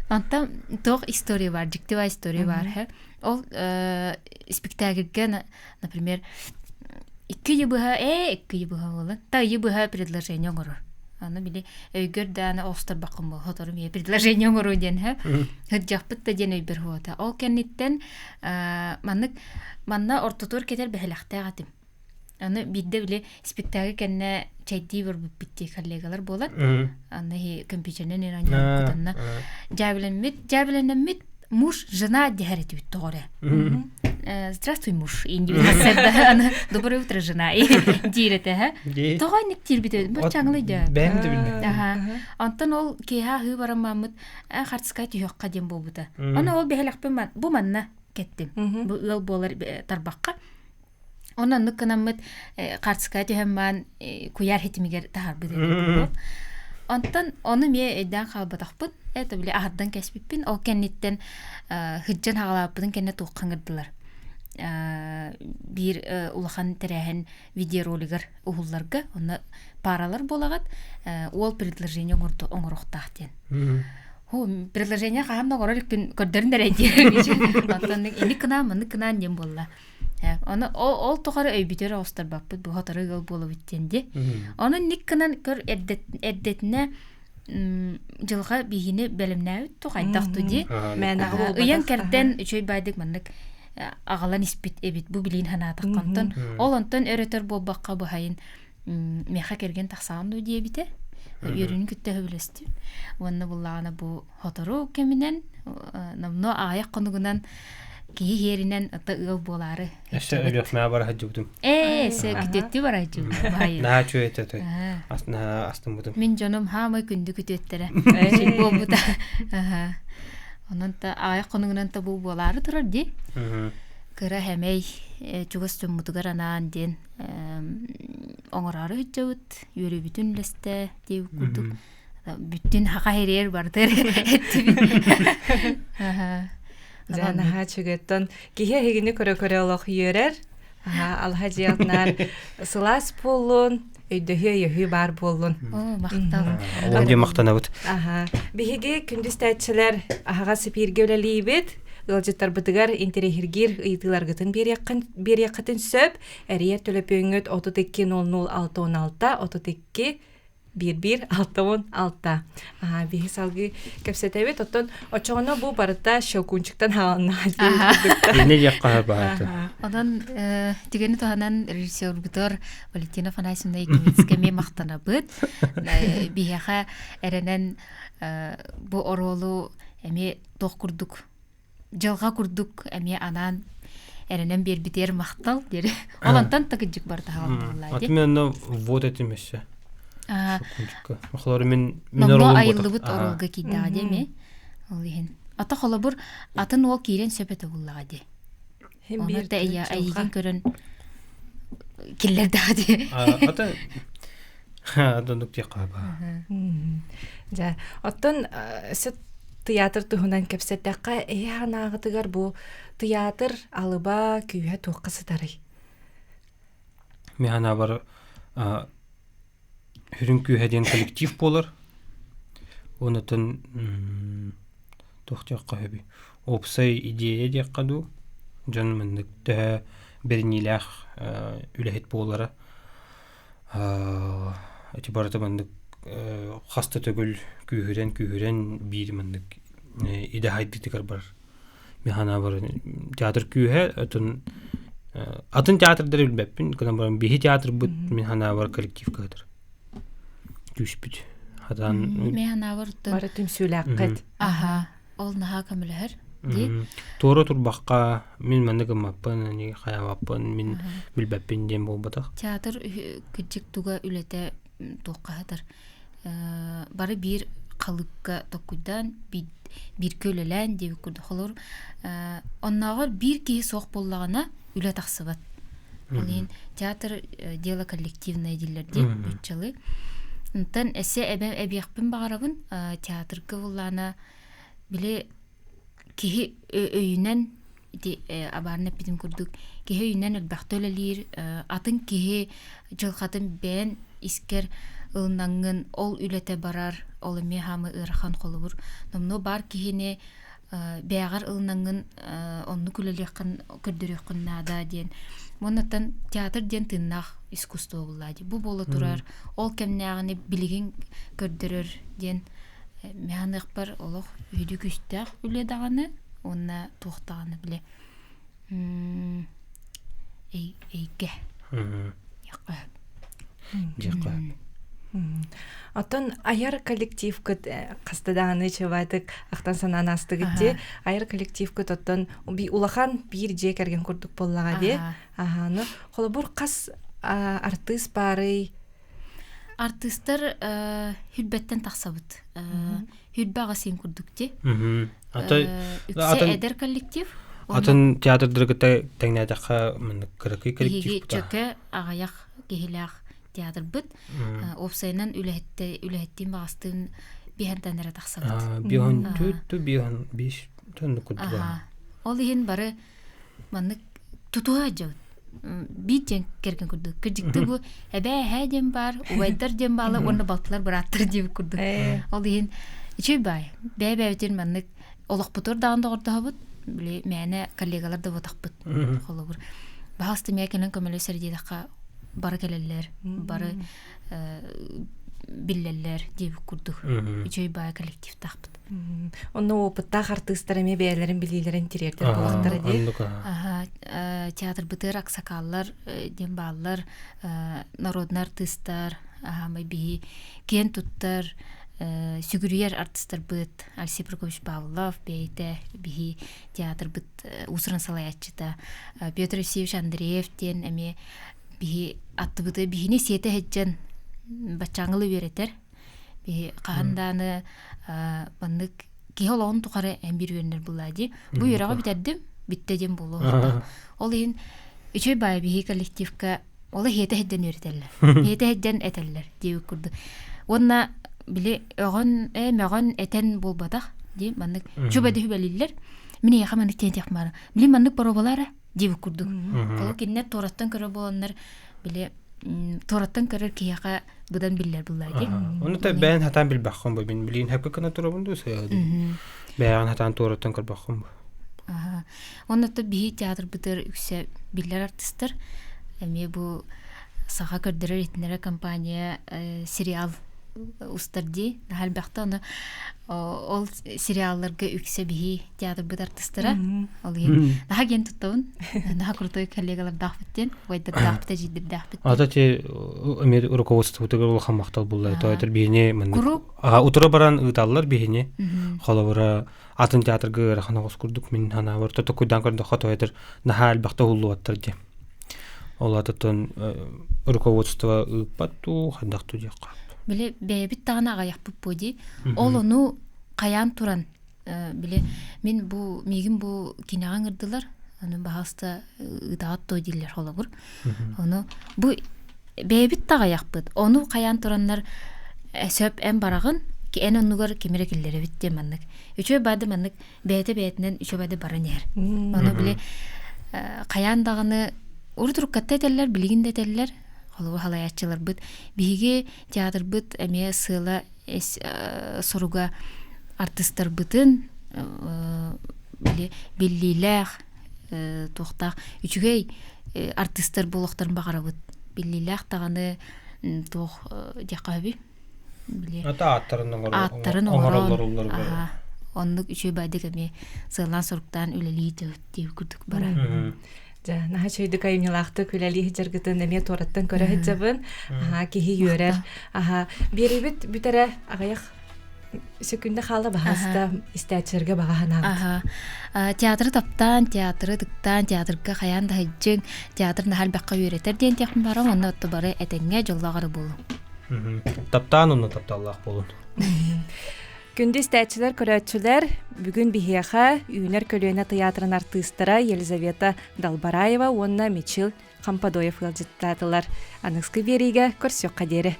Антам тоқ история бар, жіктева история бар. Ол спектакльге, например, 2 ебыға болын. Та ебыға предложение ғырыр. Аны биле өйгөр даны остар бакым бу хоторум я предложение ngoro ден ха хыджаппыт та ден өйбер хота ол кенниттен манна ортотор кетер бехлахта гатым аны бидде биле спектакль кенне чайди бер битти коллегалар болот аны компьютернен иранья кутанна жабиленмит муж жена дихарит бит торе. Здравствуй, муж. Доброе утро, жена. Дирете, ха? Тогай ник тирбите. Бачаңлы да. Бәм дә белмәм. Аха. Антон ол кеха хы бараммамыт хартскай түйөккә дем болбута. Аны ол бехләкпен бу манна кеттим. Бу ыл болар тарбакка. Онан ныкынамыт хартскай түйәмман куяр хитимигер тахар биде. Антон оны ме эдән халбатакпын. Это биле ахардан кәсбиппин. Ол кенниттен хыджан хагалаппын кенне туқкаңырдылар. Bir улахан терәһен видеоролигер уһулларга оны паралар болагат ол предложение оңроқтахтен. Хо предложение хам ногоролик көрдөрүн дәрәҗә. Антон эни кына дем болла. Аны ол тогары өйбитер остар баппы бу хатары гыл болуп иттенди. Аны ник кынан көр эддетне жылга бигине белемнәү тогайдакту ди. Уян керден үчөй байдык мандык ағалан испит эбит бу билин ханатык кантон ол онтон өрөтөр болбакка бахайын меха керген таксаган ду диебите өрүн күттө хөбүлөстү онны буллагана бу хотору кеминен намно аяк конугунан кии херинен ата ыл болары эсе өрөкмө бар хаҗыбдым се күтөттү бар хаҗым бай на чөйөтө астын будум мен жоном хамай күндү күтөттере болбута Онанта аяк конугунан та бу болары турар ди. Кыра хемей чугас чуммутугар анан ден оңорары хүчөбүт, үйрө бүтүн лесте деп курдук. Бүттүн хака херер бардыр. Жана хачыгыттан кихе хегини көрө олох үйөрөр. Алхажиятнар сылас болун, өйдөхө бар болун. Мактал. Олам мактанабыт. Биһиги күндүстәчеләр ага сепирге үлелибет. Ылжыттар бытыгар интерехиргир ыйтылар гытын бер якытын сөп, әрия төлөпөңөт 32-00-616, 32-11-616. Биһи салгы кепсетебет, оттон очоғына бу барыта шокунчуктан хаалына. Эне якка бааты. Одан тигени тоһанан режиссер бутор Валентина Фанасьевна Екимецкеме мактанабыт. Биһиха эренен бу оролу эме тох курдук. Жылга курдук эме анан эренен бербитер мактал дер. Олантан такыжык бар тааллар. Атмен вот этимесе. Шокунчукка. Махлары мен оролу айылыбыт оролга кийда деме. Ол иһин. Ата холобур атын ол кирен сөпөтө буллага де. Оны да айыгын көрөн киллер дади. Ата дондук текаба. Ja, оттон сет театр туһунан кепсеттекка ханагытыгар бу театр алыба күйе туққасытары. Механа бар хүрүн күйеден коллектив болар. Онотон тохтякка хэби. Опсай идея декаду. Жан мендик тэ бернилах үлехет болара. Эти барата мендик хаста төгүл күйөрен бир мендик иде хайдытыгар бар. Механа бар театр күйе атын театрдар билбеппин. Кана бар бихи театр бут механа бар коллектив кадр. Түшпүт. Хадан механа бар барытым сүләккет. Аха, ол наха камылар. Торы турбакка мен мандыгымаппын, не хаябаппын, мен билбеппин дем болбатак. Театр кичик туга үлете туққаһатыр. Бары бир қалыпқа токуйдан бир көлелен деп күрді холор. Оннағыр бир кие соқ боллағына үлі тақсыбат. Олин театр дело коллективное дилерде үтчалы. Онтан әсе әбияқпын бағарабын театрға боллағына біле кихи өйінен абарына бітім күрдік. Кихи өйінен өлбақты өлелер, атын кихи жылқатын бән искер ылнаңын ол үлете барар, ол эме хамы ырхан қолыбыр. Номно бар кихине бәғар ылнаңын онны күлелеқін көрдіріқін нада ден. Монаттан театр ден тыннақ искусство болады. Бұл болы тұрар, ол кәмнәғыны білген көрдірір ден. Мәғанық бар олық үйді күстәқ үледағаны, онына тоқтағаны біле. Эйге. Жаққа. Оттон аяр коллектив кыт кастаданы чабатык ақтан санан астыгытте аяр коллектив кыт оттон би улахан бир же керген курдук боллага де. Ну холобур кас артист бары артисттар хүлбеттен тақсабыт. Хүлбаға сен курдукте. Үксе эдер коллектив. Атын театрдыргы тәңнәдәққа кыракый коллектив бұта. Чөке ағаяқ кехіләқ театр бұт. Опсайынан үләттен бағастын бейхантанары тақсабыт. Бейхан түтті, бейхан бейш түнді күдді бар. Ол еген бары манны тұтуға жауыт. Бит жен керген күрді. Кірдікті бұл әбә әден бар, ұвайдар жен балы, оны балтылар бір аттыр деп күрді. Ол еген үші бай. Бәй-бәйтен манны олық бұтыр дағында ғырды ғабыт. Біле мәне коллегалар да бұтақ бұт. Бағасты мәкенің көмелі сәрдейдіққа бары келелер, бары биллелер деп күрдік. Үші бай коллектив тақпыт. Оны опыттақ артисттар әме бәйлерін білейлерін терердер болақтары де. Театр бұтыр ақсақалар, дембалар, народный артисттар, кен тұттар, сүгірер артисттар бұт, Алексей Прокофьевич Павлов, бейті, бейі театр бұт, ұсырын салаятчыта, Петр Евсеевич Андреевтен, әме бейі атты бұты, бейіне сеті әджен бачаңылы беретер, бейі қағанданы бандық кейі олағын тұқары әмбір өрінер бұлады. Бұл ераға бітердім, биттеден болу. Ол ең үші бай бейі коллективка олы хеті әджен өретелер, хеті әджен әтелер дейі күрді. Онына біле мәған әтен болбадақ дейі бандық чөбәді хүбәлілер. Мені яқа мандық тен текмары. Біле мандық бару болары дейі күрді. Қолы кеннер тораттан көрі боланлар біле тораттан көрір кейақа бұдан білер бұлайды. Оны да бәйін хатан біл баққын бұл. Мен білейін әпкі кіна тұра бұнды сөйеді. Бәйін хатан тораттан көр баққын бұл. Оны да бейі театр бұтыр үксе білер артистар. Әме бұл саға көрдірер етінері компания сериал устарди. Нахал бақты оны ол сериалларға үксе бейі театр бұт артистара. Ол ең. Наға ген тұттауын. Наға крутой коллегалар дақпыттен. Ойдыр дақпыта жидір дақпыттен. Ата те өмер руководство бұтығыр олқан мақтал бұлдай. Тойтыр бейіне ұтыра баран ұйталылар бейіне. Қолы бұра атын театрға рахана қос күрдік. Мен хана бар. Тоты көйдан көрді қот ойдыр. Наға әлбақты ұлы оттыр де. Ол атытын руководство ұйпатту, қандақту де қап. Біле бәйбіт тағына ағаяқ бұп бөде. Ол оны қаян тұран. Біле мен мегін бұл кинаған ұрдылар. Оны бағаста ұдағат той дейлер қолы бұр. Оны бұл бәйбіт тағаяқ бұд. Оны қаян тұранлар сөп ән барағын ән онығыр кемері келдері бітте маңнық. Үші бәді маңнық бәйті-бәйтінен үші бәді баран ер. Оны біле қаян дағыны ұрдырыққатта әтелер, білігінде әтелер. Қолуы халаятчылар бұд. Бігі театр бұд әме сыла соруға артистар бұдын беллиләқ тоқтақ. Үчігей артистар болуқтарын бағара бұд. Беллиләқ тағаны тоқ деқа өбі. Ата аттарын оңыролар бар. Онлық үші бәдік әме сылан соруқтан өлелі деп күрдік бара. Наха чөйді кайымнелақты күләлі хеджергітін әме тораттан көрі хеджабын. Кехи үйерер. Беребіт бүтәрі ағаяқ сөкінді қалы бағаста істәтшерге бағағанағыд. Театры таптан, театры дықтан, театрға қаян да хеджің, театрны хәл баққа үйретер ден текін бара, онна отты бары әтенге жоллағары болу. Таптаан онна тапталлах болун. Күндү истәчилер көрөчүлөр бүгүн бихиэха үйнер көлүөнө театрын артыстара Елизавета Далбараева онна Мичил Кампадоев ылжыттатылар. Аныскы бериге көрсөк кадери.